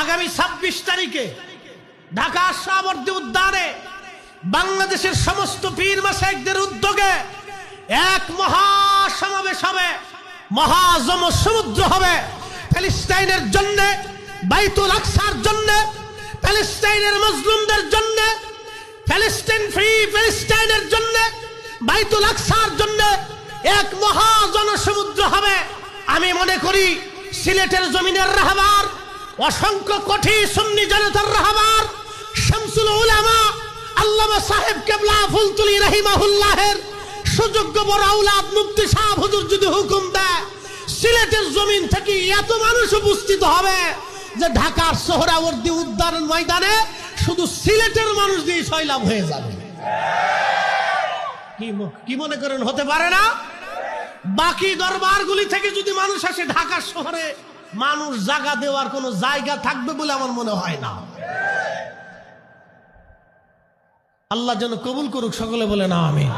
আগামী 26 তারিখে ঢাকা সোহরাওয়ার্দী উদ্যানে বাংলাদেশের সমস্ত পীর মাশায়েখদের উদ্যোগে এক মহাসমাবেশ হবে, মহাজনসমুদ্র হবে। প্যালেস্টাইনের জন্য, বাইতুল আকসার জন্য, প্যালেস্টাইনের মজলুমদের জন্য, প্যালেস্টাইন ফ্রি প্যালেস্টাইনের জন্য, বাইতুল আকসার জন্য এক মহাজনসমুদ্র হবে। আমি মনে করি সিলেটের জমিনের রাহবার, অসংখ্য কোটি সুন্নি জনতার রাহবার শামসুল উলামা আল্লামা সাহেব কেবলা ফুলতুলি রাহিমাহুল্লাহের সুযোগ্য বড় আওলাদ মুফতি সাহেব হুজুর যদি হুকুম দেয়, সিলেটের জমিন থেকে এত মানুষ উপস্থিত হবে যে ঢাকার সোহরাওয়ার্দী উদ্যান ময়দানে শুধু সিলেটের মানুষ দিয়ে সয়লাভ হয়ে যাবে। কি মনে করেন হতে পারে না? বাকি দরবারগুলি থেকে যদি মানুষ আসে, ঢাকা শহরে মানুষ জায়গা দেওয়ার কোনো জায়গা থাকবে বলে আমার মনে হয় না। আল্লাহ যেন কবুল করুক, সকলে বলে না আমিন।